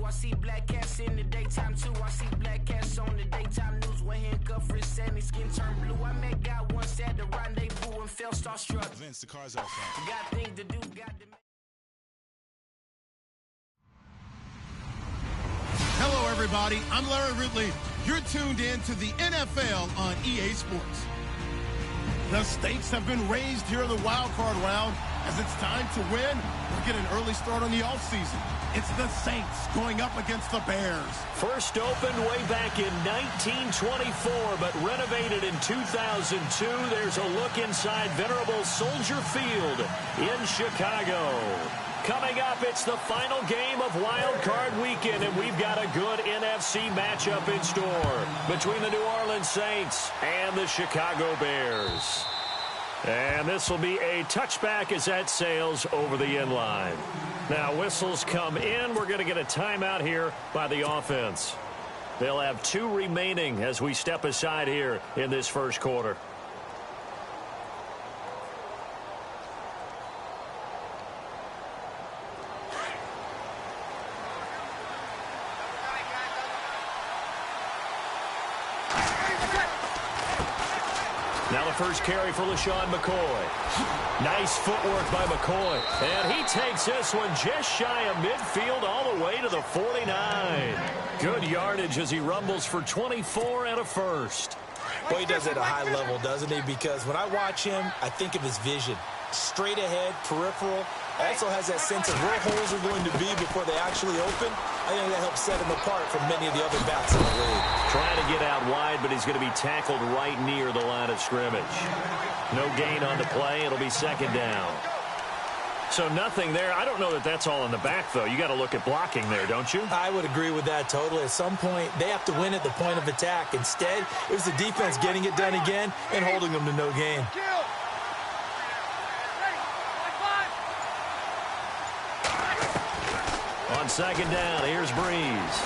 I see black cats in the daytime too. I see black cats on the daytime news when handcuffed wrists and his skin turned blue. I met God once at the rendezvous and felt starstruck. Vince, the car's outside. Got things to do, got to. Hello, everybody. I'm Larry Ridley. You're tuned in to the NFL on EA Sports. The stakes have been raised here in the wild card round. As it's time to win, we'll get an early start on the offseason. It's the Saints going up against the Bears. First opened way back in 1924, but renovated in 2002. There's a look inside venerable Soldier Field in Chicago. Coming up, it's the final game of Wild Card Weekend, and we've got a good NFC matchup in store between the New Orleans Saints and the Chicago Bears. And this will be a touchback as that sails over the end line. Now, whistles come in. We're going to get a timeout here by the offense. They'll have 2 remaining as we step aside here in this first quarter. Now the first carry for LaShawn McCoy. Nice footwork by McCoy. And he takes this one just shy of midfield all the way to the 49. Good yardage as he rumbles for 24 and a first. Well, he does it at a high level, doesn't he? Because when I watch him, I think of his vision. Straight ahead, peripheral. Also has that sense of where holes are going to be before they actually open. I think that helps set him apart from many of the other backs in the league. Trying to get out wide, but he's going to be tackled right near the line of scrimmage. No gain on the play. It'll be second down. So nothing there. I don't know that that's all in the back, though. You got to look at blocking there, don't you? I would agree with that totally. At some point, they have to win at the point of attack. Instead, it was the defense getting it done again and holding them to no gain. On second down, here's Breeze.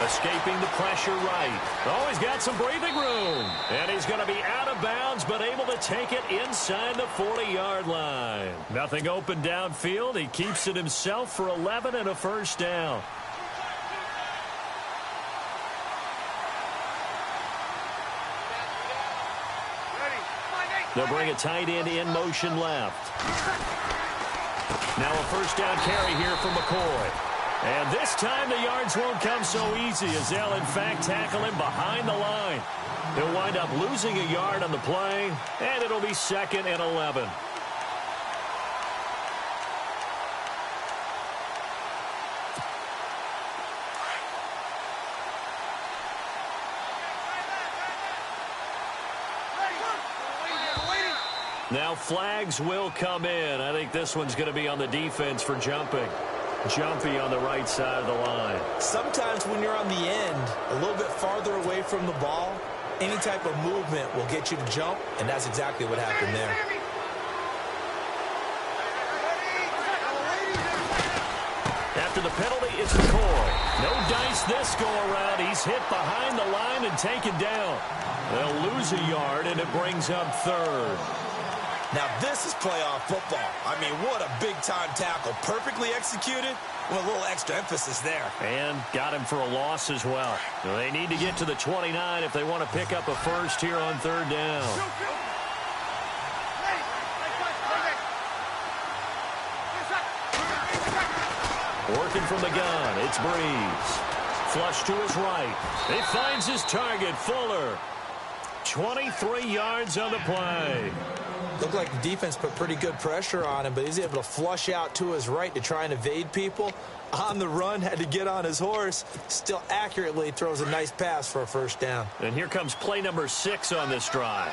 Escaping the pressure right. Oh, he's got some breathing room. And he's going to be out of bounds, but able to take it inside the 40-yard line. Nothing open downfield. He keeps it himself for 11 and a first down. They'll bring a tight end in motion left. Now a first down carry here for McCoy. And this time the yards won't come so easy as they'll, in fact, tackle him behind the line. He'll wind up losing a yard on the play, and it'll be second and 11. Now flags will come in. I think this one's going to be on the defense for jumping. Jumpy on the right side of the line. Sometimes when you're on the end, a little bit farther away from the ball, any type of movement will get you to jump, and that's exactly what happened there. After the penalty, it's McCoy. No dice this go-around. He's hit behind the line and taken down. They'll lose a yard, and it brings up third. Now, this is playoff football. I mean, what a big-time tackle. Perfectly executed with a little extra emphasis there. And got him for a loss as well. They need to get to the 29 if they want to pick up a first here on third down. Working from the gun, it's Breeze. Flush to his right. He finds his target, Fuller. 23 yards on the play. Looked like the defense put pretty good pressure on him, but he's able to flush out to his right to try and evade people. On the run, had to get on his horse. Still accurately throws a nice pass for a first down. And here comes play number 6 on this drive.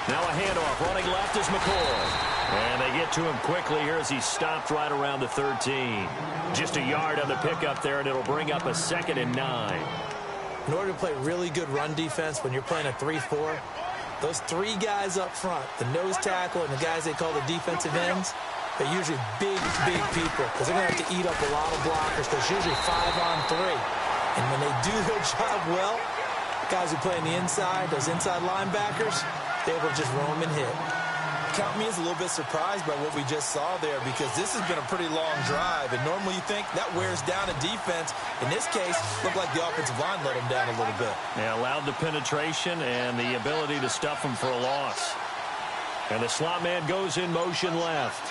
Now a handoff. Running left is McCoy. And they get to him quickly here as he stopped right around the 13. Just a yard on the pickup there, and it'll bring up a 2nd and 9. In order to play really good run defense when you're playing a 3-4, those 3 guys up front, the nose tackle and the guys they call the defensive ends, they're usually big people because they're going to have to eat up a lot of blockers because it's usually 5-on-3. And when they do their job well, guys who play on the inside, those inside linebackers, they're able to just roam and hit. count me as a little bit surprised by what we just saw there, because this has been a pretty long drive, and normally you think that wears down a defense. In this case, looked like the offensive line let them down a little bit. Yeah, allowed the penetration and the ability to stuff them for a loss. And the slot man goes in motion left.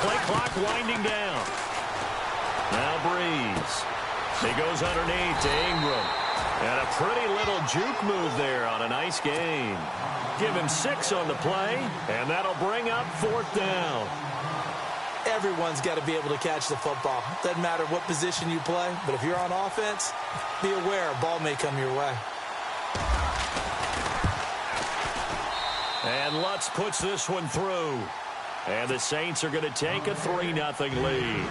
Play clock winding down. Now Breeze. He goes underneath to Ingram. And a pretty little juke move there on a nice gain. Give him 6 on the play, and that'll bring up 4th down. Everyone's got to be able to catch the football. Doesn't matter what position you play, but if you're on offense, be aware a ball may come your way. And Lutz puts this one through. And the Saints are going to take a 3-0 lead.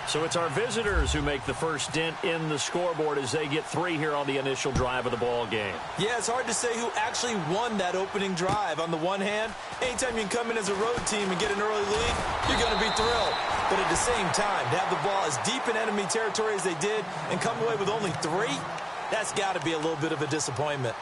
So it's our visitors who make the first dent in the scoreboard as they get 3 here on the initial drive of the ball game. Yeah, it's hard to say who actually won that opening drive. On the one hand, anytime you can come in as a road team and get an early lead, you're going to be thrilled. But at the same time, to have the ball as deep in enemy territory as they did and come away with only 3, that's got to be a little bit of a disappointment.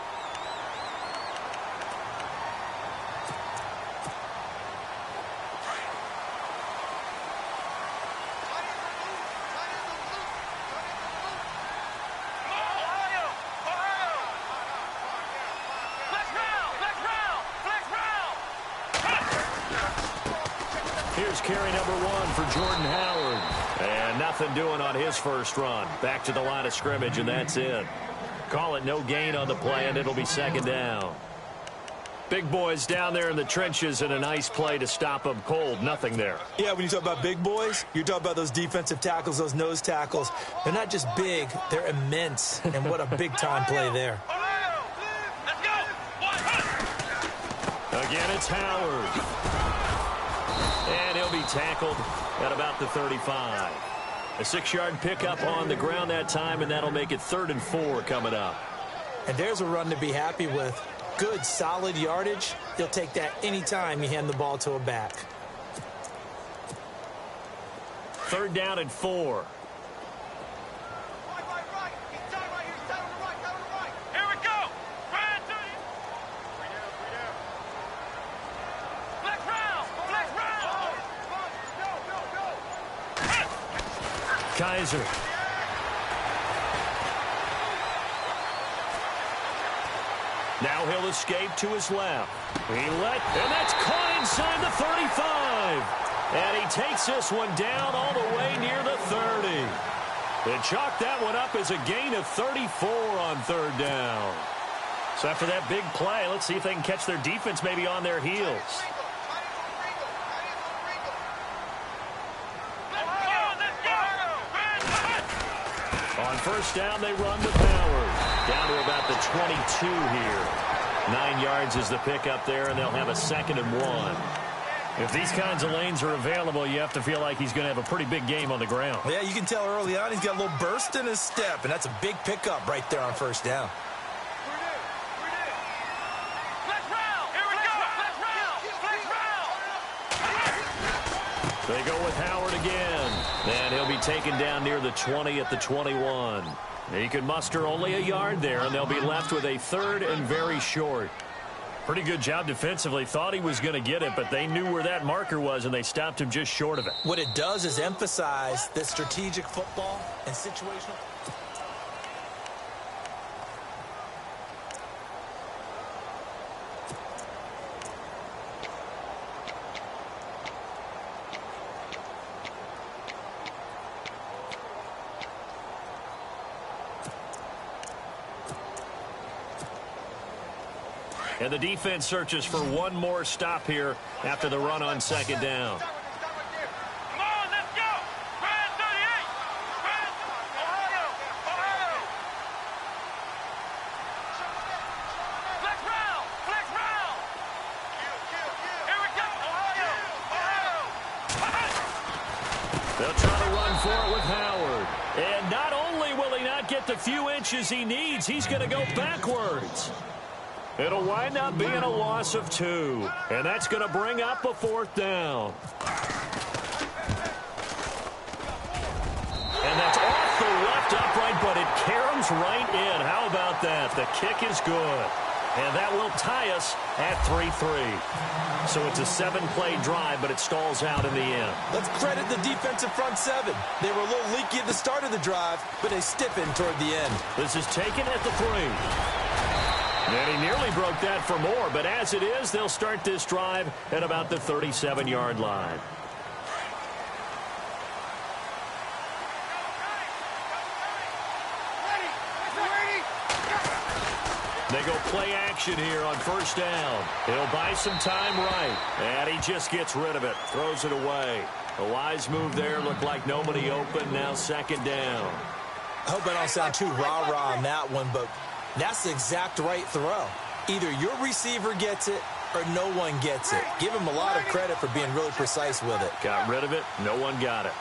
Carry number 1 for Jordan Howard. And nothing doing on his first run. Back to the line of scrimmage, and that's it. Call it no gain on the play, and it'll be 2nd down. Big boys down there in the trenches, and a nice play to stop them cold. Nothing there. Yeah, when you talk about big boys, you're talking about those defensive tackles, those nose tackles. They're not just big, they're immense. And what a big-time play there. Again, it's Howard. And he'll be tackled at about the 35. A 6-yard pickup on the ground that time, and that'll make it 3rd and 4 coming up. And there's a run to be happy with. Good, solid yardage. You'll take that anytime you hand the ball to a back. 3rd down and 4. Kaiser. Now he'll escape to his left. And that's caught inside the 35. And he takes this one down all the way near the 30. They chalked that one up as a gain of 34 on 3rd down. So after that big play, let's see if they can catch their defense maybe on their heels. On 1st down, they run with Howard. Down to about the 22 here. 9 yards is the pickup there, and they'll have a 2nd and 1. If these kinds of lanes are available, you have to feel like he's going to have a pretty big game on the ground. Yeah, you can tell early on he's got a little burst in his step, and that's a big pickup right there on 1st down. They go with Howard again, and he'll be taken down near the 20 at the 21. He can muster only a yard there, and they'll be left with a 3rd and very short. Pretty good job defensively. Thought he was going to get it, but they knew where that marker was, and they stopped him just short of it. What it does is emphasize that strategic football and situational. And the defense searches for one more stop here after the run on 2nd down. They'll try to run for it with Howard. And not only will he not get the few inches he needs, he's going to go backwards. It'll wind up being a loss of 2. And that's going to bring up a 4th down. And that's off the left upright, but it caroms right in. How about that? The kick is good. And that will tie us at 3-3. So it's a 7-play drive, but it stalls out in the end. Let's credit the defensive front seven. They were a little leaky at the start of the drive, but they stiffened toward the end. This is taken at the 3. And he nearly broke that for more, but as it is, they'll start this drive at about the 37-yard line. They go play action here on first down. He'll buy some time right. And he just gets rid of it. Throws it away. A wise move there. Looked like nobody open. Now second down. I hope I don't sound too rah-rah on that one, but that's the exact right throw. Either your receiver gets it or no one gets it. Give him a lot of credit for being really precise with it. Got rid of it. No one got it.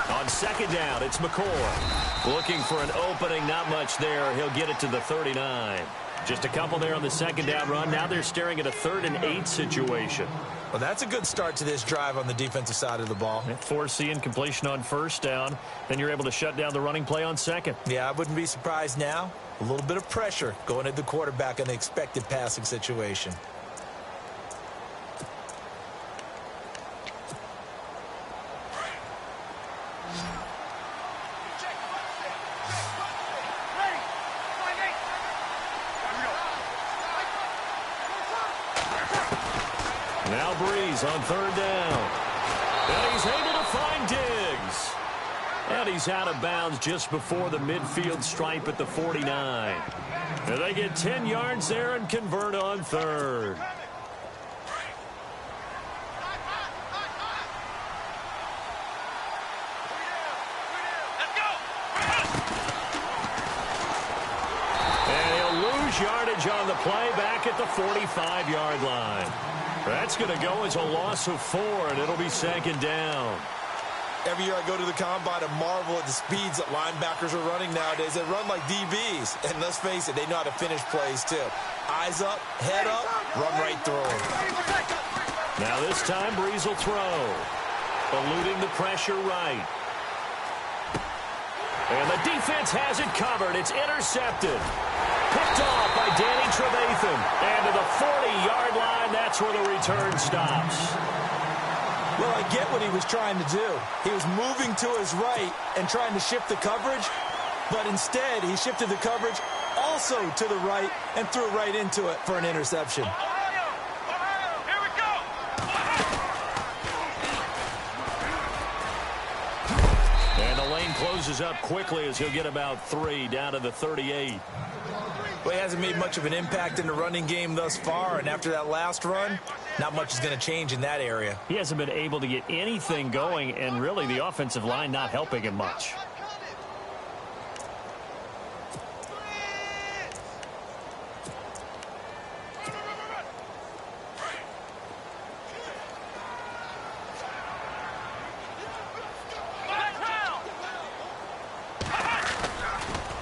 On second down, it's McCoy. Looking for an opening, not much there. He'll get it to the 39. Just a couple there on the second down run. Now they're staring at a 3rd and 8 situation. Well, that's a good start to this drive on the defensive side of the ball. Foreseeing completion on first down. Then you're able to shut down the running play on second. Yeah, I wouldn't be surprised now. A little bit of pressure going at the quarterback in the expected passing situation. Now Breeze on third down. And he's able to find Diggs. And he's out of bounds just before the midfield stripe at the 49. And they get 10 yards there and convert on third. And he'll lose yardage on the play back at the 45-yard line. That's going to go as a loss of 4, and it'll be second down. Every year I go to the combine and marvel at the speeds that linebackers are running nowadays. They run like DBs. And let's face it, they know how to finish plays too. Eyes up, head up, run right through them. Now this time Breeze will throw. Eluding the pressure right. And the defense has it covered. It's intercepted. Picked off by Danny Trevathan. And to the 40-yard line, that's where the return stops. Well, I get what he was trying to do. He was moving to his right and trying to shift the coverage, but instead he shifted the coverage also to the right and threw right into it for an interception. Here we go. And the lane closes up quickly as he'll get about 3 down to the 38. Well, he hasn't made much of an impact in the running game thus far, and after that last run, not much is going to change in that area. He hasn't been able to get anything going, and really the offensive line not helping him much.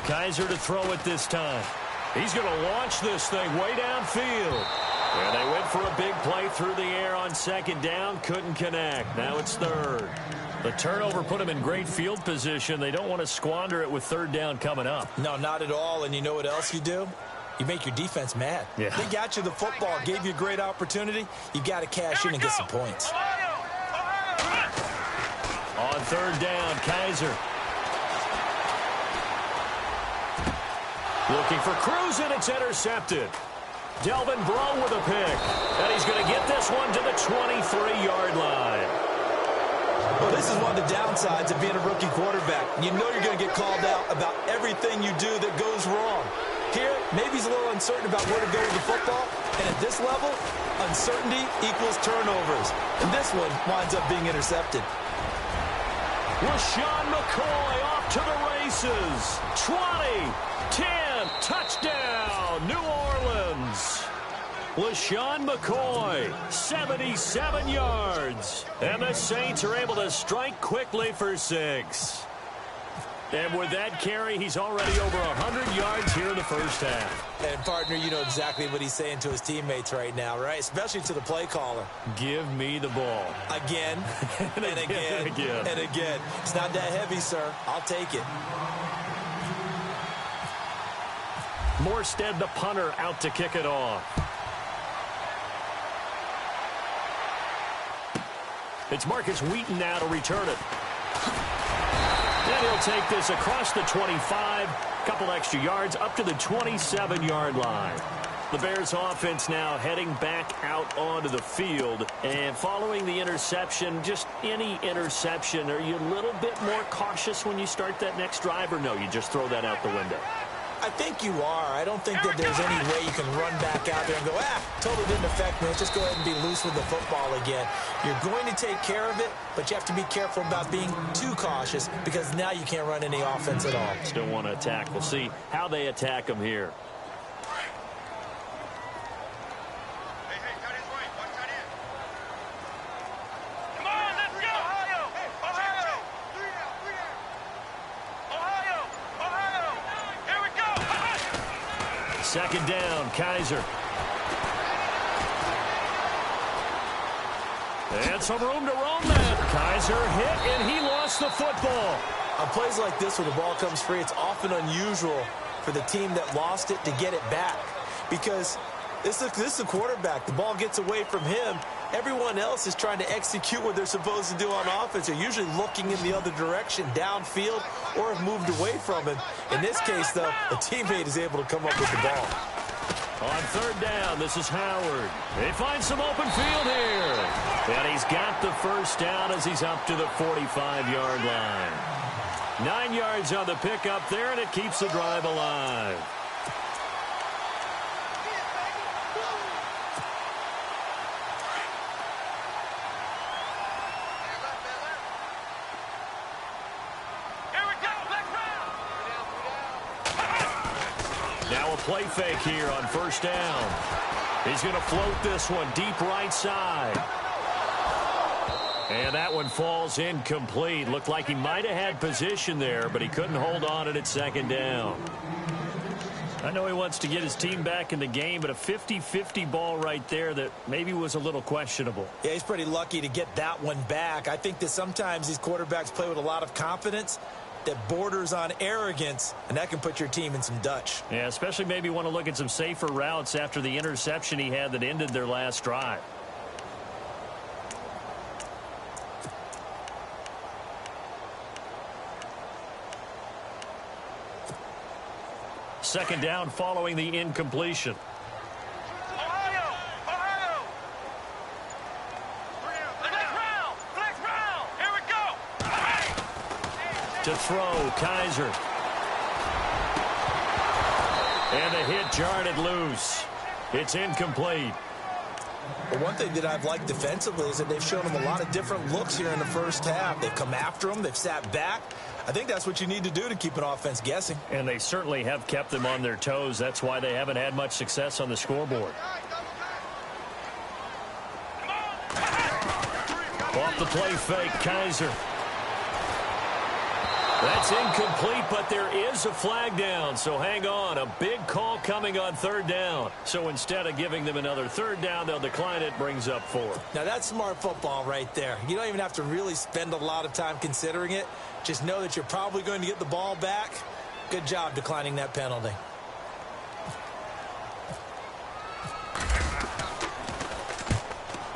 Kaiser to throw it this time. He's going to launch this thing way downfield. And they went for a big play through the air on second down. Couldn't connect. Now it's third. The turnover put them in great field position. They don't want to squander it with third down coming up. No, not at all. And you know what else you do? You make your defense mad. Yeah. They got you the football, gave you a great opportunity. You got to cash in and get some points. On third down, Kaiser. Looking for Cruz, and it's intercepted. Delvin Breaux with a pick. And he's going to get this one to the 23-yard line. Well, this is one of the downsides of being a rookie quarterback. You know you're going to get called out about everything you do that goes wrong. Here, maybe he's a little uncertain about where to go with the football. And at this level, uncertainty equals turnovers. And this one winds up being intercepted. LaShawn McCoy off to the races. 20, 10, touchdown, New Orleans. LaShawn McCoy, 77 yards. And the Saints are able to strike quickly for 6. And with that carry, he's already over 100 yards here in the first half. And, partner, you know exactly what he's saying to his teammates right now, right? Especially to the play caller. Give me the ball. Again, and again, and again. It's not that heavy, sir. I'll take it. Morstead, the punter, out to kick it off. It's Marcus Wheaton now to return it. And he'll take this across the 25, couple extra yards, up to the 27-yard line. The Bears offense now heading back out onto the field. And following the interception, just any interception, are you a little bit more cautious when you start that next drive, or no, you just throw that out the window? I think you are. I don't think that there's any way you can run back out there and go, totally didn't affect me. Let's just go ahead and be loose with the football again. You're going to take care of it, but you have to be careful about being too cautious because now you can't run any offense at all. Still want to attack. We'll see how they attack them here. Second down, Kaiser. And some room to roam that. Kaiser hit, and he lost the football. On plays like this where the ball comes free, it's often unusual for the team that lost it to get it back. Because this is a quarterback. The ball gets away from him. Everyone else is trying to execute what they're supposed to do on offense. They're usually looking in the other direction, downfield, or have moved away from him. In this case, though, a teammate is able to come up with the ball. On third down, this is Howard. They find some open field here. And he's got the first down as he's up to the 45-yard line. 9 yards on the pickup there, and it keeps the drive alive. Now a play fake here on first down. He's going to float this one deep right side. And that one falls incomplete. Looked like he might have had position there, but he couldn't hold on at second down. I know he wants to get his team back in the game, but a 50-50 ball right there that maybe was a little questionable. Yeah, he's pretty lucky to get that one back. I think that sometimes these quarterbacks play with a lot of confidence that borders on arrogance, and that can put your team in some Dutch. Yeah, especially maybe want to look at some safer routes after the interception he had that ended their last drive. Second down following the incompletion. To throw, Kaiser. And the hit jarred it loose. It's incomplete. Well, one thing that I've liked defensively is that they've shown him a lot of different looks here in the first half. They've come after him. They've sat back. I think that's what you need to do to keep an offense guessing. And they certainly have kept them on their toes. That's why they haven't had much success on the scoreboard. Off the play fake, Kaiser. That's incomplete, but there is a flag down, so hang on. A big call coming on third down. So instead of giving them another third down, they'll decline it, brings up 4. Now, that's smart football right there. You don't even have to really spend a lot of time considering it. Just know that you're probably going to get the ball back. Good job declining that penalty.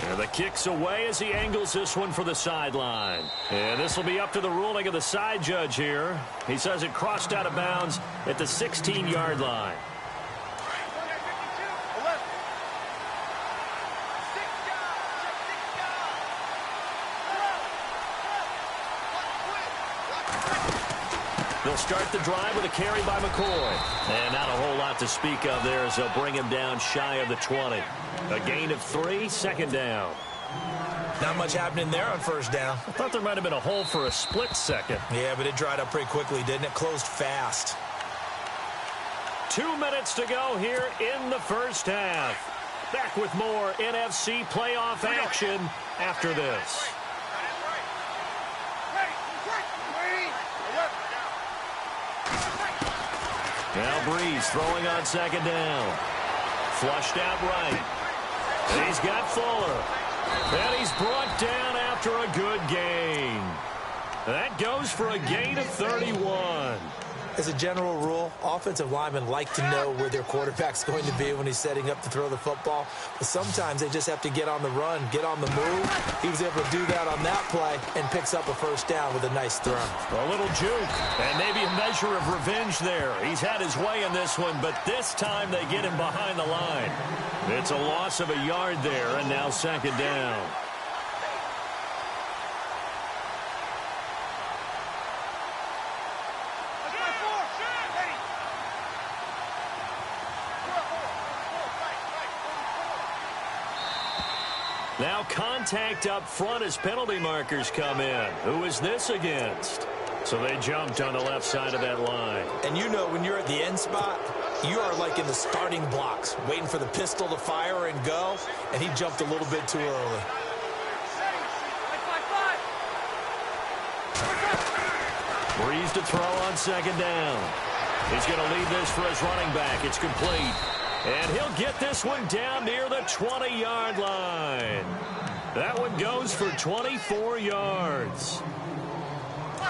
And the kick's away as he angles this one for the sideline. And this will be up to the ruling of the side judge here. He says it crossed out of bounds at the 16-yard line. They'll start the drive with a carry by McCoy. And not a whole lot to speak of there as they'll bring him down shy of the 20. A gain of 3, second down. Not much happening there on first down. I thought there might have been a hole for a split second. Yeah, but it dried up pretty quickly, didn't it? Closed fast. 2 minutes to go here in the first half. Back with more NFC playoff action after this. Now Breeze throwing on second down. Flushed out right. And he's got Fuller. And he's brought down after a good gain. That goes for a gain of 31. As a general rule, offensive linemen like to know where their quarterback's going to be when he's setting up to throw the football. But sometimes they just have to get on the run, get on the move. He was able to do that on that play and picks up a first down with a nice throw. A little juke and maybe a measure of revenge there. He's had his way in this one, but this time they get him behind the line. It's a loss of a yard there, and now second down. Now contact up front as penalty markers come in. Who is this against? So they jumped on the left side of that line. And you know when you're at the end spot, you are like in the starting blocks, waiting for the pistol to fire and go, and he jumped a little bit too early. Breeze to throw on second down. He's going to lead this for his running back. It's complete. And he'll get this one down near the 20-yard line. That one goes for 24 yards.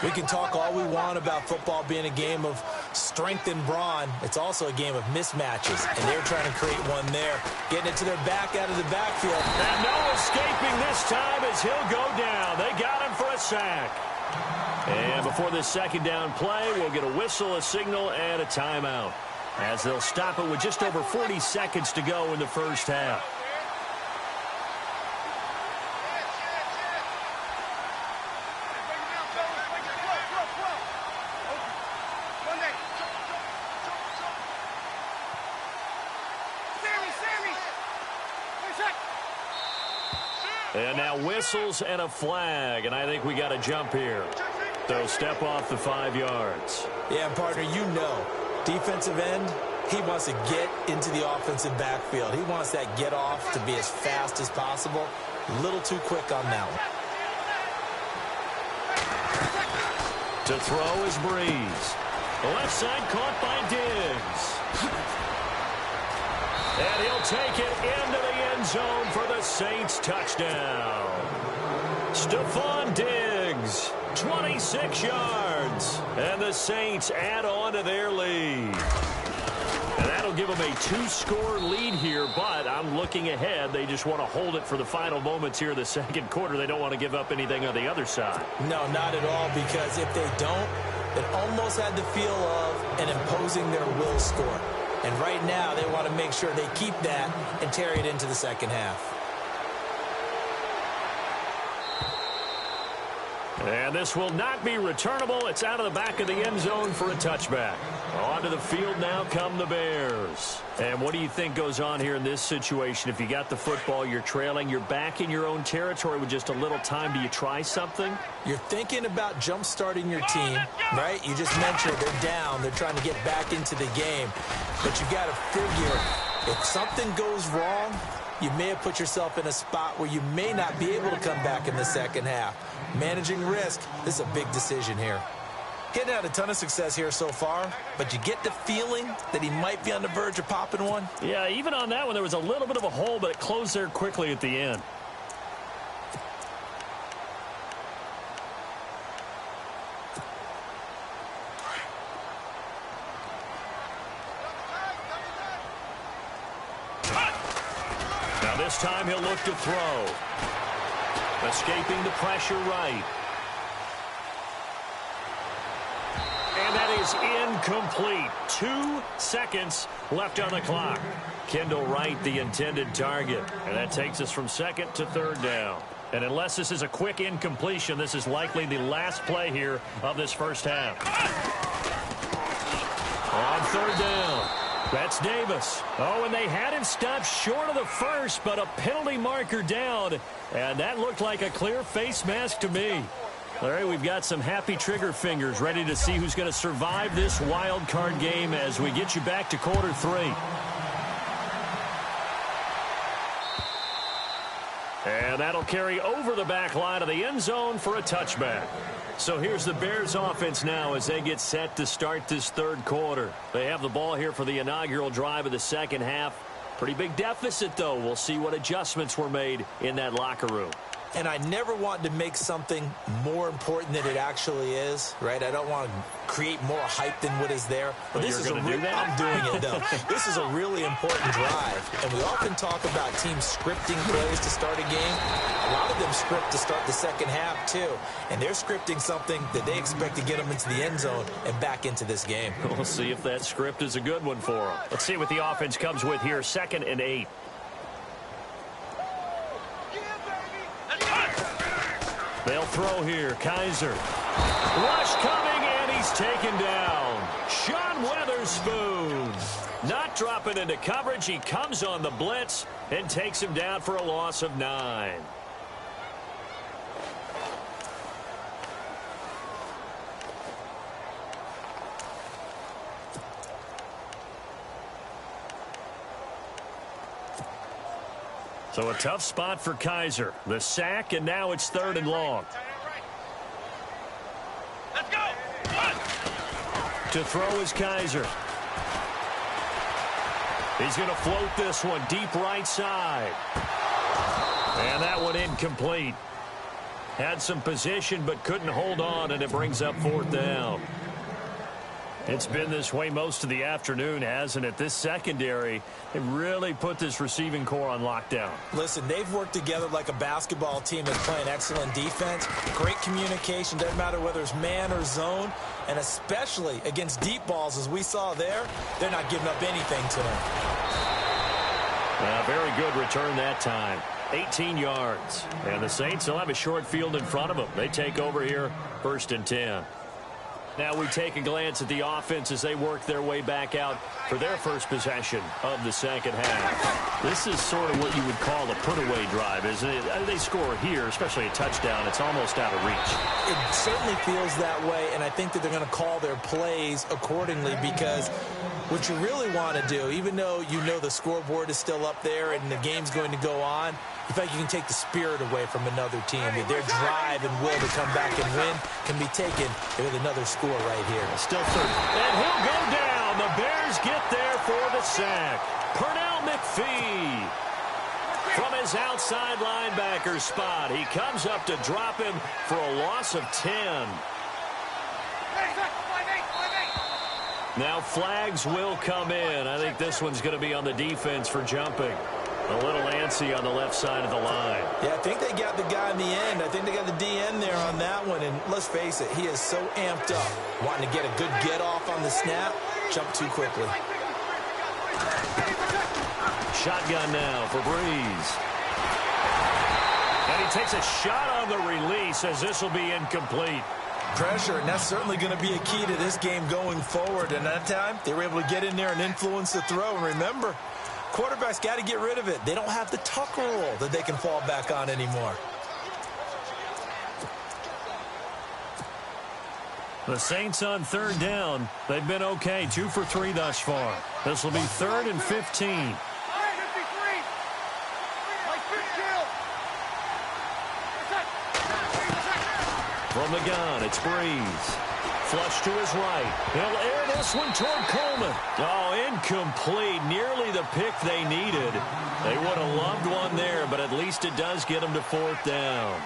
We can talk all we want about football being a game of strength and brawn. It's also a game of mismatches, and they're trying to create one there. Getting it to their back out of the backfield. And no escaping this time as he'll go down. They got him for a sack. And before this second down play, we'll get a whistle, a signal, and a timeout, as they'll stop it with just over 40 seconds to go in the first half. And now whistles and a flag, and I think we got a jump here. So step off the 5 yards. Yeah, partner, you know, defensive end, he wants to get into the offensive backfield. He wants that get off to be as fast as possible. A little too quick on that one. To throw is Breeze. The left side caught by Diggs. And he'll take it into the end zone for the Saints touchdown. Stephon Diggs, 26 yards. And the Saints add on to their lead. And that'll give them a 2-score lead here, but I'm looking ahead. They just want to hold it for the final moments here in the second quarter. They don't want to give up anything on the other side. No, not at all, because if they don't, it almost had the feel of an imposing their will score. And right now, they want to make sure they keep that and carry it into the second half. And this will not be returnable. It's out of the back of the end zone for a touchback. Onto the field now come the Bears. And what do you think goes on here in this situation? If you got the football, you're trailing, you're back in your own territory with just a little time. Do you try something? You're thinking about jump-starting your team, right? You just mentioned they're down. They're trying to get back into the game. But you got to figure, if something goes wrong, you may have put yourself in a spot where you may not be able to come back in the second half. Managing risk, this is a big decision here. Getting had a ton of success here so far, but you get the feeling that he might be on the verge of popping one. Yeah, even on that one, there was a little bit of a hole, but it closed there quickly at the end. Now this time he'll look to throw. Escaping the pressure right. And that is incomplete. 2 seconds left on the clock. Kendall Wright, the intended target. And that takes us from second to third down. And unless this is a quick incompletion, this is likely the last play here of this first half. On third down, that's Davis. Oh, and they had him stopped short of the first, but a penalty marker down. And that looked like a clear face mask to me. Larry, we've got some happy trigger fingers ready to see who's going to survive this wild card game as we get you back to quarter 3. And that'll carry over the back line of the end zone for a touchback. So here's the Bears offense now as they get set to start this third quarter. They have the ball here for the inaugural drive of the second half. Pretty big deficit, though. We'll see what adjustments were made in that locker room. And I never want to make something more important than it actually is, right? I don't want to create more hype than what is there. But this is I'm doing it, though. This is a really important drive. And we often talk about teams scripting plays to start a game. A lot of them script to start the second half, too. And they're scripting something that they expect to get them into the end zone and back into this game. We'll see if that script is a good one for them. Let's see what the offense comes with here. 2nd and 8. They'll throw here. Kaiser. Rush coming, and he's taken down. Sean Weatherspoon not dropping into coverage. He comes on the blitz and takes him down for a loss of 9. So a tough spot for Kaiser. The sack, and now it's 3rd and long. Let's go. To throw is Kaiser. He's going to float this one deep right side. And that one incomplete. Had some position but couldn't hold on, and it brings up 4th down. It's been this way most of the afternoon, hasn't it? This secondary, they really put this receiving core on lockdown. Listen, they've worked together like a basketball team that's playing excellent defense. Great communication, doesn't matter whether it's man or zone. And especially against deep balls, as we saw there, they're not giving up anything to them. Very good return that time. 18 yards. And the Saints will have a short field in front of them. They take over here, 1st and 10. Now we take a glance at the offense as they work their way back out for their first possession of the second half. This is sort of what you would call a put-away drive, isn't it? They score here, especially a touchdown. It's almost out of reach. It certainly feels that way, and I think that they're going to call their plays accordingly because what you really want to do, even though you know the scoreboard is still up there and the game's going to go on, you think you can take the spirit away from another team. Their drive and will to come back and win can be taken with another score right here. Still 3rd. And he'll go down. The Bears get there for the sack. Pernell McPhee from his outside linebacker spot. He comes up to drop him for a loss of 10. Now flags will come in. I think this one's going to be on the defense for jumping. A little antsy on the left side of the line. Yeah, I think they got the guy in the end. I think they got the DN there on that one. And let's face it, he is so amped up. Wanting to get a good get-off on the snap. Jump too quickly. Shotgun now for Breeze. And he takes a shot on the release as this will be incomplete. Pressure, and that's certainly going to be a key to this game going forward. And that time, they were able to get in there and influence the throw. And remember, quarterbacks got to get rid of it. They don't have the tuck rule that they can fall back on anymore. The Saints on 3rd down. They've been okay. 2 for 3 thus far. This will be 3rd and 15. From the gun, it's Breeze. Flush to his right. He'll air this one toward Coleman. Oh, incomplete. Nearly the pick they needed. They would have loved one there, but at least it does get them to 4th down.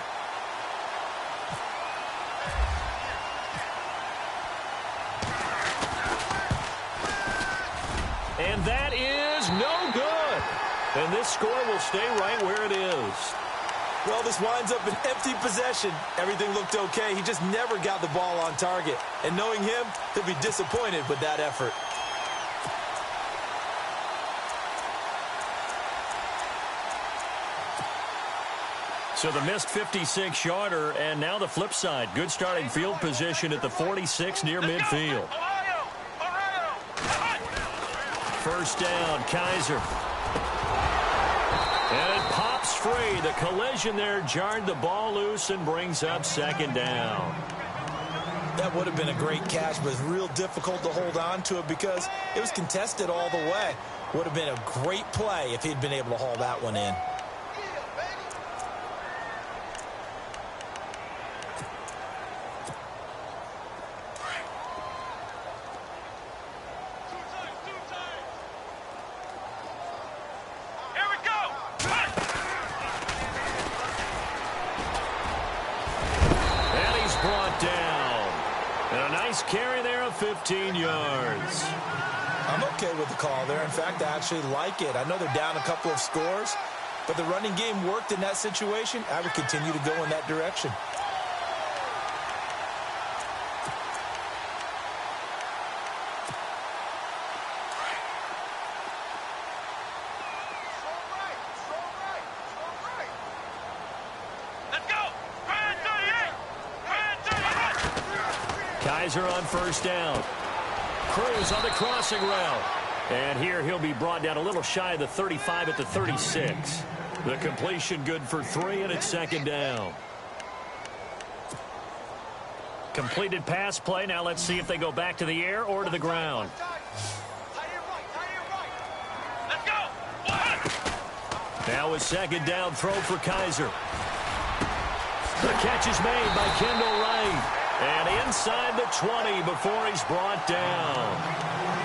And that is no good. And this score will stay right where it is. Well, this winds up an empty possession. Everything looked okay. He just never got the ball on target. And knowing him, he'll be disappointed with that effort. So the missed 56-yarder, and now the flip side. Good starting field position at the 46 near midfield. 1st down, Kaiser. And it pops free. The collision there jarred the ball loose and brings up 2nd down. That would have been a great catch, but it's real difficult to hold on to it because it was contested all the way. Would have been a great play if he'd been able to haul that one in. Nice carry there of 15 yards. I'm okay with the call there. In fact, I actually like it. I know they're down a couple of scores, but the running game worked in that situation. I would continue to go in that direction. Kaiser on first down. Cruz on the crossing route. And here he'll be brought down a little shy of the 35 at the 36. The completion good for 3, and it's second down. Completed pass play. Now let's see if they go back to the air or to the ground. Now a second down throw for Kaiser. The catch is made by Kendall Wright. And inside the 20 before he's brought down.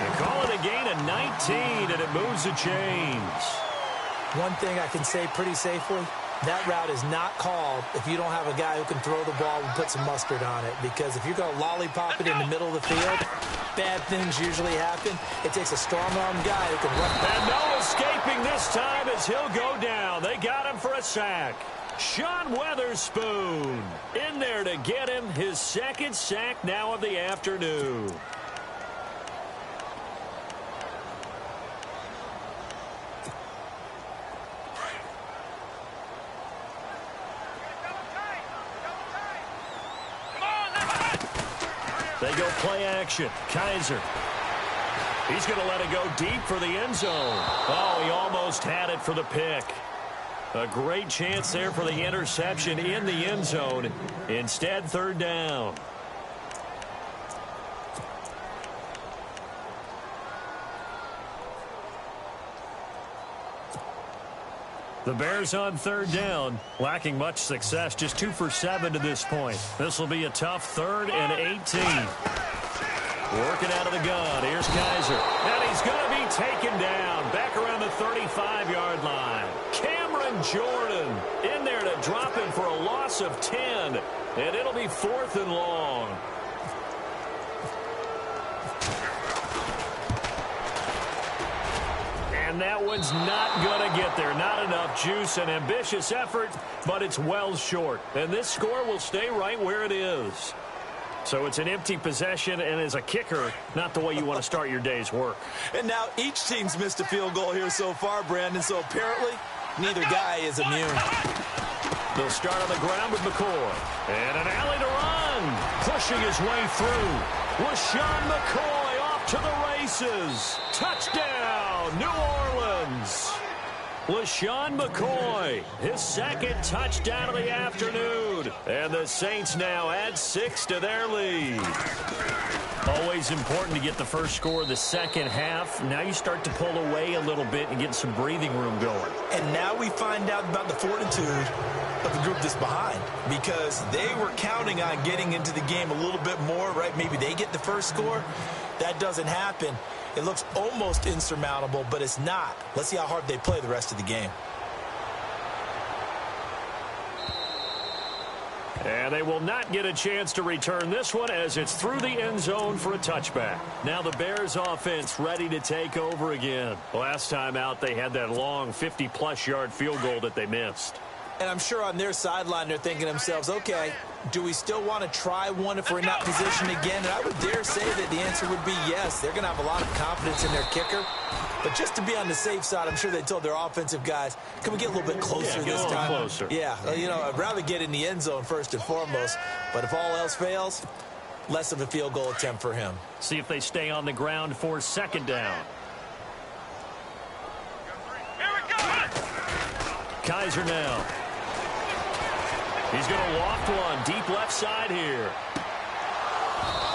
They call it a gain of 19, and it moves the chains. One thing I can say pretty safely, that route is not called if you don't have a guy who can throw the ball and put some mustard on it. Because if you're going to lollipop it in the middle of the field, bad things usually happen. It takes a strong-arm guy who can run. And no escaping this time as he'll go down. They got him for a sack. Sean Weatherspoon in there to get him his second sack now of the afternoon. They go play action. Kaiser. He's going to let it go deep for the end zone. Oh, he almost had it for the pick. A great chance there for the interception in the end zone. Instead, third down. The Bears on third down, lacking much success, just 2 for 7 to this point. This will be a tough 3rd and 18. Working out of the gun. Here's Kaiser. And he's going to be taken down back around the 35-yard line. Cameron Jordan in there to drop him for a loss of 10. And it'll be 4th and long. And that one's not going to get there. Not enough juice. An ambitious effort, but it's well short. And this score will stay right where it is. So it's an empty possession, and as a kicker, not the way you want to start your day's work. And now each team's missed a field goal here so far, Brandon, so apparently neither guy is immune. They'll start on the ground with McCoy. And an alley to run. Pushing his way through. LaShawn McCoy off to the races. Touchdown, New Orleans. LaShawn McCoy, his second touchdown of the afternoon. And the Saints now add 6 to their lead. Always important to get the first score of the second half. Now you start to pull away a little bit and get some breathing room going. And now we find out about the fortitude of the group that's behind, because they were counting on getting into the game a little bit more, right? Maybe they get the first score. That doesn't happen. It looks almost insurmountable, but it's not. Let's see how hard they play the rest of the game. And they will not get a chance to return this one as it's through the end zone for a touchback. Now the Bears offense ready to take over again. Last time out, they had that long 50-plus yard field goal that they missed. And I'm sure on their sideline they're thinking to themselves, okay, do we still want to try one if we're in that position again? And I would dare say that the answer would be yes. They're going to have a lot of confidence in their kicker. But just to be on the safe side, I'm sure they told their offensive guys, can we get a little bit closer this time? Closer. Yeah, you know, I'd rather get in the end zone first and foremost. But if all else fails, less of a field goal attempt for him. See if they stay on the ground for second down. Here we go. Kaiser now. He's going to loft one deep left side here.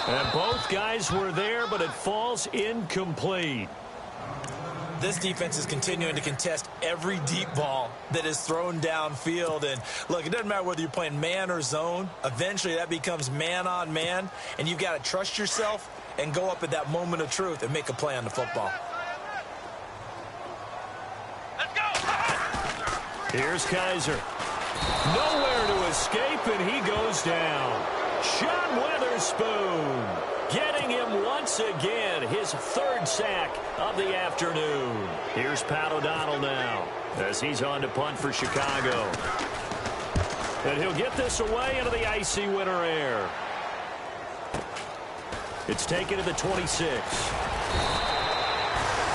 And both guys were there, but it falls incomplete. This defense is continuing to contest every deep ball that is thrown downfield. And, look, it doesn't matter whether you're playing man or zone. Eventually, that becomes man on man. And you've got to trust yourself and go up at that moment of truth and make a play on the football. Let's go. Here's Kaiser. Nowhere to escape, and he goes down. Sean Witherspoon getting him once again, his third sack of the afternoon. Here's Pat O'Donnell now as he's on to punt for Chicago. And he'll get this away into the icy winter air. It's taken to the 26.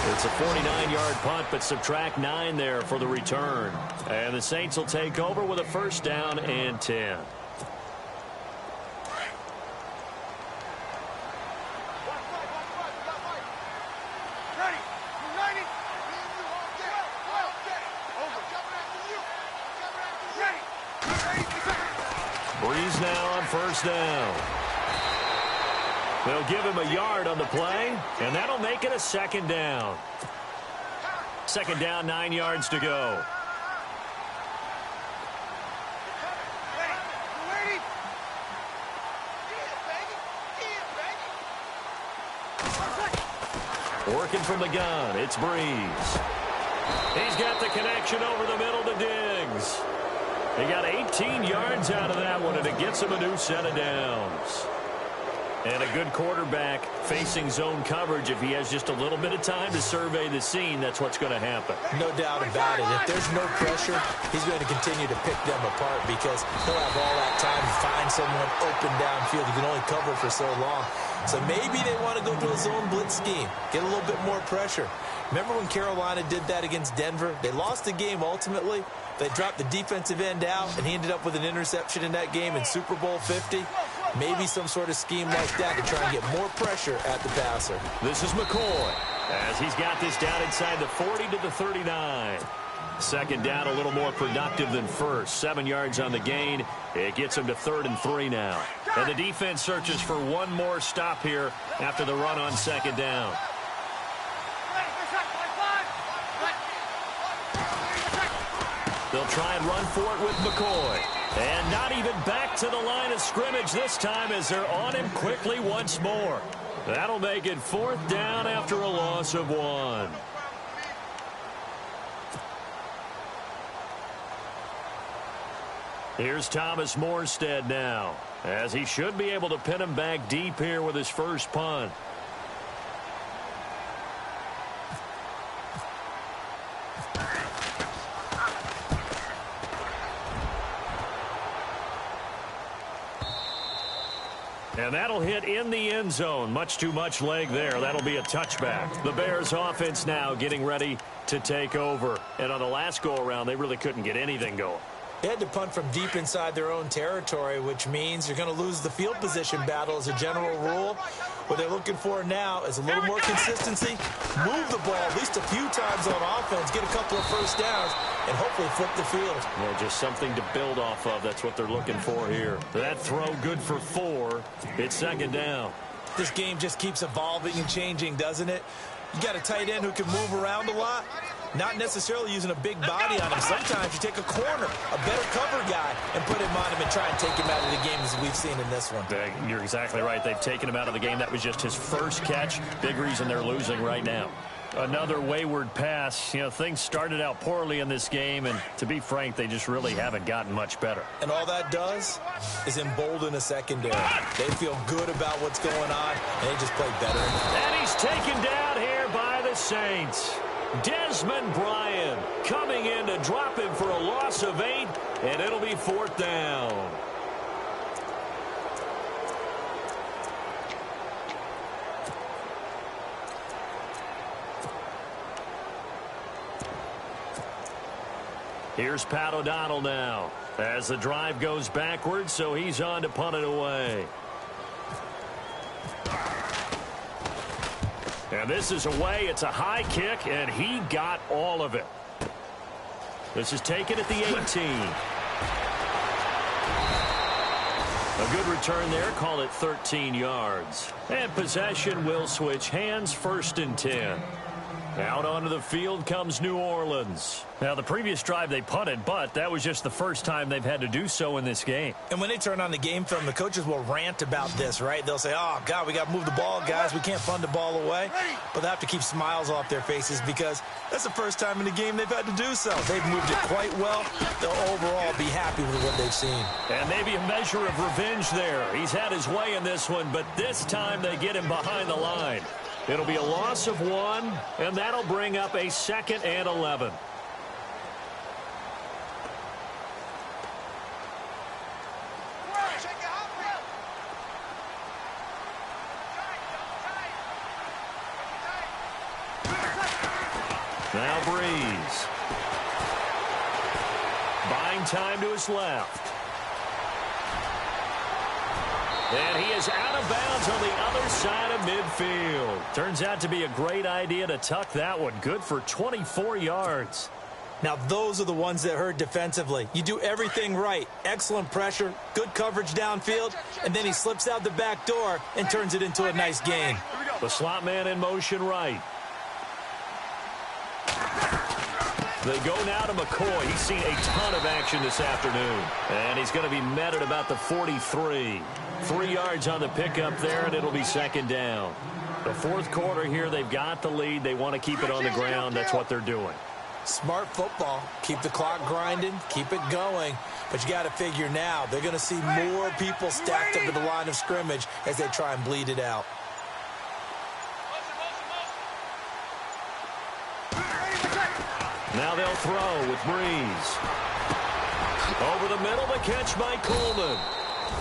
It's a 49-yard punt, but subtract 9 there for the return. And the Saints will take over with a first down and 10. Breeze now on first down. They'll give him a yard on the play, and that'll make it a second down. Second down, 9 yards to go. Working from the gun, it's Breeze. He's got the connection over the middle to Diggs. He got 18 yards out of that one, and it gets him a new set of downs. And a good quarterback facing zone coverage. If he has just a little bit of time to survey the scene, that's what's going to happen. No doubt about it. If there's no pressure, he's going to continue to pick them apart because he'll have all that time to find someone open downfield. He can only cover for so long. So maybe they want to go to a zone blitz scheme, get a little bit more pressure. Remember when Carolina did that against Denver? They lost the game ultimately. They dropped the defensive end out, and he ended up with an interception in that game in Super Bowl 50. Maybe some sort of scheme like that to try and get more pressure at the passer. This is McCoy as he's got this down inside the 40 to the 39. Second down, a little more productive than first. 7 yards on the gain. It gets him to 3rd and 3 now. And the defense searches for one more stop here after the run on second down. They'll try and run for it with McCoy. And not even back to the line of scrimmage this time as they're on him quickly once more. That'll make it 4th down after a loss of 1. Here's Thomas Morstead now, as he should be able to pin him back deep here with his first punt. And that'll hit in the end zone. Much too much leg there. That'll be a touchback. The Bears offense now getting ready to take over. And on the last go-around, they really couldn't get anything going. They had to punt from deep inside their own territory, which means you're going to lose the field position battle as a general rule. What they're looking for now is a little more consistency, move the ball at least a few times on offense, get a couple of first downs, and hopefully flip the field. Well, just something to build off of. That's what they're looking for here. That throw good for 4. It's second down. This game just keeps evolving and changing, doesn't it? You got a tight end who can move around a lot. Not necessarily using a big body on him. Sometimes you take a corner, a better cover guy, and put him on him and try and take him out of the game as we've seen in this one. You're exactly right. They've taken him out of the game. That was just his first catch. Big reason they're losing right now. Another wayward pass. You know, things started out poorly in this game, and to be frank, they just really haven't gotten much better. And all that does is embolden a secondary. They feel good about what's going on, and they just play better. And he's taken down here by the Saints. Desmond Bryant coming in to drop him for a loss of 8, and it'll be 4th down. Here's Pat O'Donnell now as the drive goes backwards, so he's on to punt it away. And this is away. It's a high kick, and he got all of it. This is taken at the 18. A good return there. Call it 13 yards. And possession will switch hands. 1st and 10. Out onto the field comes New Orleans. Now, the previous drive they punted, but that was just the first time they've had to do so in this game. And when they turn on the game film, the coaches will rant about this, right? They'll say, oh, God, we got to move the ball, guys. We can't punt the ball away. But they have to keep smiles off their faces because that's the first time in the game they've had to do so. They've moved it quite well. They'll overall be happy with what they've seen. And maybe a measure of revenge there. He's had his way in this one, but this time they get him behind the line. It'll be a loss of 1, and that'll bring up a 2nd and 11. Now Breeze. Buying time to his left. And he is out of bounds on the other side of midfield. Turns out to be a great idea to tuck that one. Good for 24 yards. Now, those are the ones that hurt defensively. You do everything right. Excellent pressure, good coverage downfield, and then he slips out the back door and turns it into a nice gain. The slot man in motion right. They go now to McCoy. He's seen a ton of action this afternoon. And he's going to be met at about the 43. 3 yards on the pickup there, and it'll be 2nd down. The 4th quarter here, they've got the lead. They want to keep it on the ground. That's what they're doing. Smart football. Keep the clock grinding. Keep it going. But you got to figure now, they're going to see more people stacked up at the line of scrimmage as they try and bleed it out. Now they'll throw with Breeze. Over the middle, the catch by Coleman.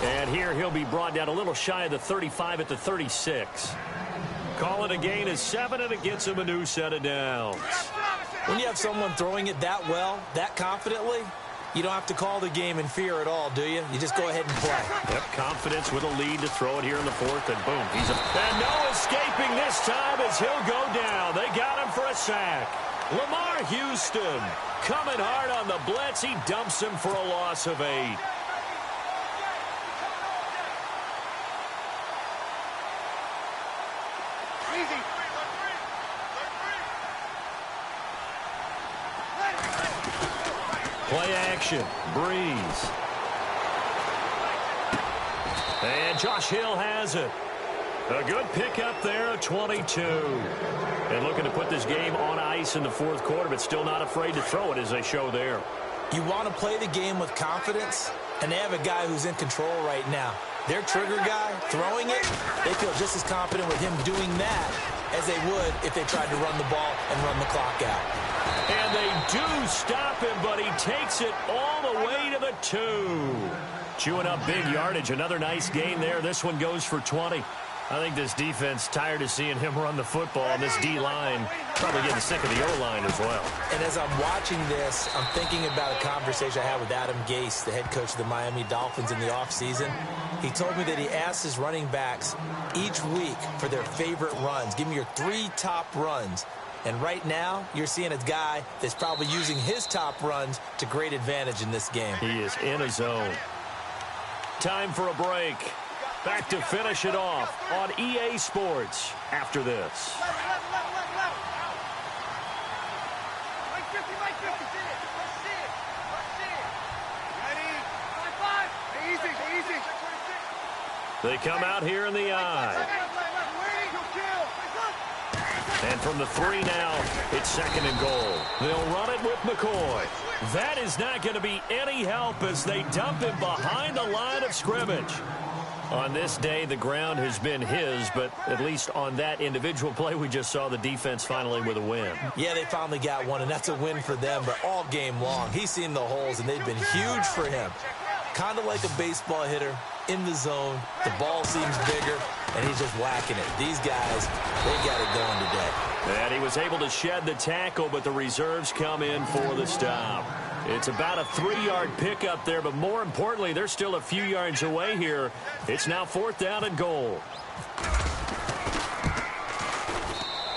And here he'll be brought down a little shy of the 35 at the 36. Call it a gain of 7, and it gets him a new set of downs. When you have someone throwing it that well, that confidently, you don't have to call the game in fear at all, do you? You just go ahead and play. Yep, confidence with a lead to throw it here in the 4th, and boom, he's a... And no escaping this time as he'll go down. They got him for a sack. Lamar Houston coming hard on the blitz. He dumps him for a loss of 8. Play action. Breeze. And Josh Hill has it. A good pickup there, a 22. And looking to put this game on ice in the 4th quarter, but still not afraid to throw it as they show there. You want to play the game with confidence, and they have a guy who's in control right now. Their trigger guy, throwing it, they feel just as confident with him doing that as they would if they tried to run the ball and run the clock out. And they do stop him, but he takes it all the way to the 2. Chewing up big yardage. Another nice gain there. This one goes for 20. I think this defense tired of seeing him run the football, and this D-line probably getting sick of the O-line as well. And as I'm watching this, I'm thinking about a conversation I had with Adam Gase, the head coach of the Miami Dolphins in the offseason. He told me that he asked his running backs each week for their favorite runs. Give me your 3 top runs. And right now, you're seeing a guy that's probably using his top runs to great advantage in this game. He is in a zone. Time for a break. Back to finish it off on EA Sports after this. They come out here in the eye. And from the 3 now, it's 2nd and goal. They'll run it with McCoy. That is not going to be any help as they dump him behind the line of scrimmage. On this day, the ground has been his, but at least on that individual play, we just saw the defense finally with a win. Yeah, they finally got one, and that's a win for them, but all game long, he's seen the holes, and they've been huge for him. Kind of like a baseball hitter in the zone. The ball seems bigger, and he's just whacking it. These guys, they got it going today. And he was able to shed the tackle, but the reserves come in for the stop. It's about a 3-yard pickup there, but more importantly, they're still a few yards away here. It's now 4th down and goal.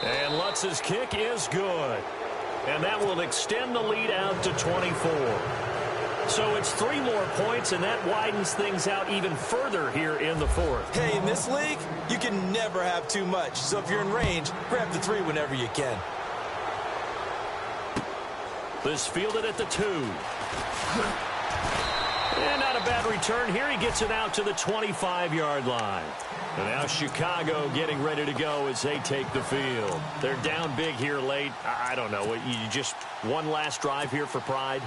And Lutz's kick is good. And that will extend the lead out to 24. So it's 3 more points, and that widens things out even further here in the 4th. Hey, in this league, you can never have too much. So if you're in range, grab the 3 whenever you can. This fielded at the 2. And not a bad return here. He gets it out to the 25-yard line. And now Chicago getting ready to go as they take the field. They're down big here late. I don't know. You just one last drive here for pride?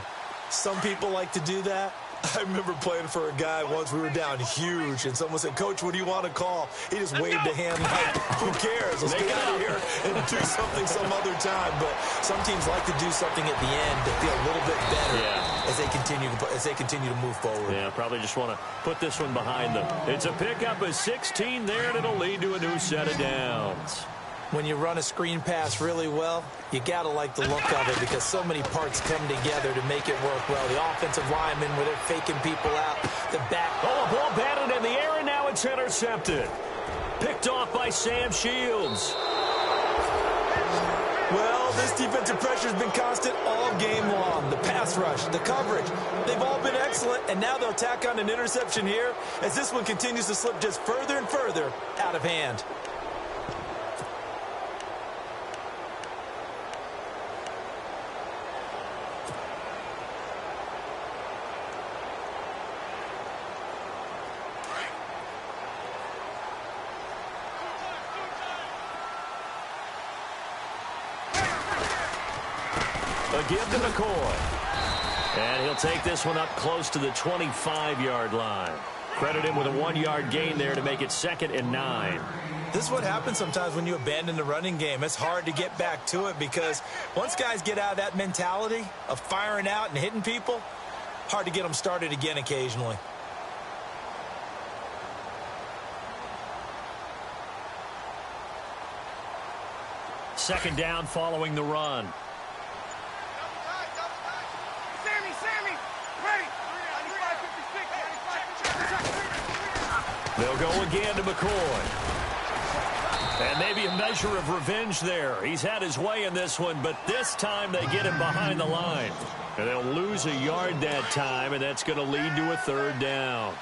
Some people like to do that. I remember playing for a guy once. We were down huge, and someone said, "Coach, what do you want to call?" He just waved a hand like, "Who cares? Let's get out of here and do something some other time." But some teams like to do something at the end to feel a little bit better as they continue to move forward. Yeah, probably just want to put this one behind them. It's a pickup of 16 there, and it'll lead to a new set of downs. When you run a screen pass really well, you got to like the look of it because so many parts come together to make it work well. The offensive linemen, where they're faking people out. The back. Oh, a ball batted in the air, and now it's intercepted. Picked off by Sam Shields. Well, this defensive pressure has been constant all game long. The pass rush, the coverage, they've all been excellent, and now they'll tack on an interception here as this one continues to slip just further and further out of hand. A give to McCoy. And he'll take this one up close to the 25-yard line. Credit him with a 1-yard gain there to make it 2nd and 9. This is what happens sometimes when you abandon the running game. It's hard to get back to it because once guys get out of that mentality of firing out and hitting people, hard to get them started again occasionally. Second down following the run. They'll go again to McCoy. And maybe a measure of revenge there. He's had his way in this one, but this time they get him behind the line. And they'll lose a yard that time, and that's going to lead to a 3rd down.